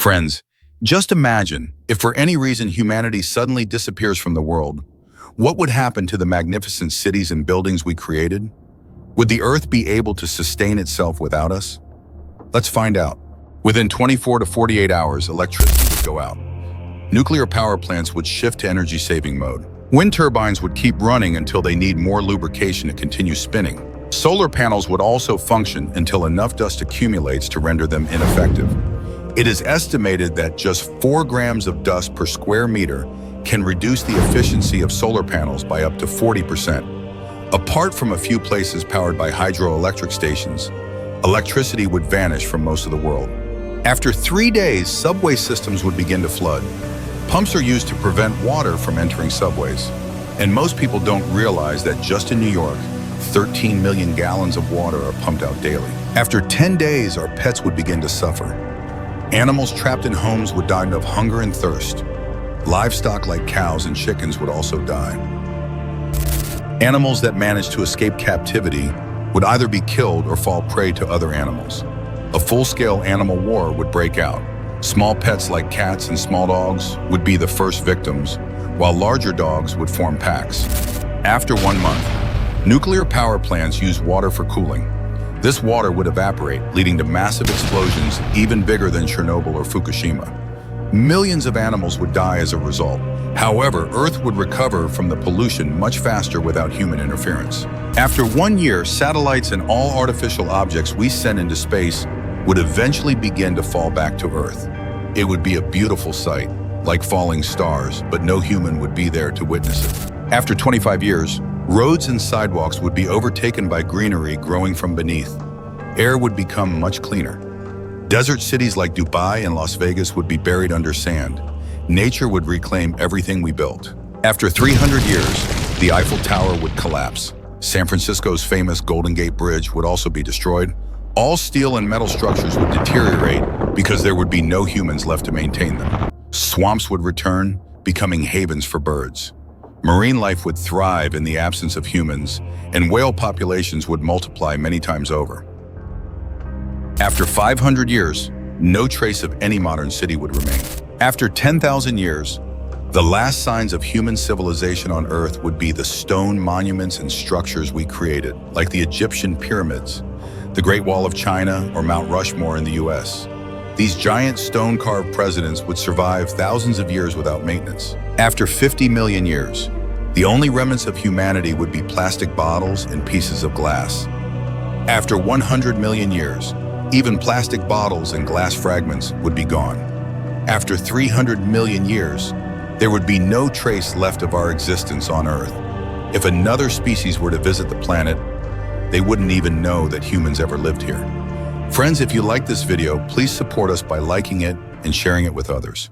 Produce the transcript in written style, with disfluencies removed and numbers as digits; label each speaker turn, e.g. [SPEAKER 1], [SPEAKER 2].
[SPEAKER 1] Friends, just imagine if for any reason humanity suddenly disappears from the world, what would happen to the magnificent cities and buildings we created? Would the Earth be able to sustain itself without us? Let's find out. Within 24 to 48 hours, electricity would go out. Nuclear power plants would shift to energy-saving mode. Wind turbines would keep running until they need more lubrication to continue spinning. Solar panels would also function until enough dust accumulates to render them ineffective. It is estimated that just 4 grams of dust per square meter can reduce the efficiency of solar panels by up to 40%. Apart from a few places powered by hydroelectric stations, electricity would vanish from most of the world. After 3 days, subway systems would begin to flood. Pumps are used to prevent water from entering subways. And most people don't realize that just in New York, 13 million gallons of water are pumped out daily. After 10 days, our pets would begin to suffer. Animals trapped in homes would die of hunger and thirst. Livestock like cows and chickens would also die. Animals that managed to escape captivity would either be killed or fall prey to other animals. A full-scale animal war would break out. Small pets like cats and small dogs would be the first victims, while larger dogs would form packs. After 1 month, nuclear power plants use water for cooling. This water would evaporate, leading to massive explosions even bigger than Chernobyl or Fukushima. Millions of animals would die as a result. However, Earth would recover from the pollution much faster without human interference. After 1 year, satellites and all artificial objects we send into space would eventually begin to fall back to Earth. It would be a beautiful sight, like falling stars, but no human would be there to witness it. After 25 years, roads and sidewalks would be overtaken by greenery growing from beneath. Air would become much cleaner. Desert cities like Dubai and Las Vegas would be buried under sand. Nature would reclaim everything we built. After 300 years, the Eiffel Tower would collapse. San Francisco's famous Golden Gate Bridge would also be destroyed. All steel and metal structures would deteriorate because there would be no humans left to maintain them. Swamps would return, becoming havens for birds. Marine life would thrive in the absence of humans, and whale populations would multiply many times over. After 500 years, no trace of any modern city would remain. After 10,000 years, the last signs of human civilization on Earth would be the stone monuments and structures we created, like the Egyptian pyramids, the Great Wall of China, or Mount Rushmore in the US. These giant stone-carved presidents would survive thousands of years without maintenance. After 50 million years, the only remnants of humanity would be plastic bottles and pieces of glass. After 100 million years, even plastic bottles and glass fragments would be gone. After 300 million years, there would be no trace left of our existence on Earth. If another species were to visit the planet, they wouldn't even know that humans ever lived here. Friends, if you like this video, please support us by liking it and sharing it with others.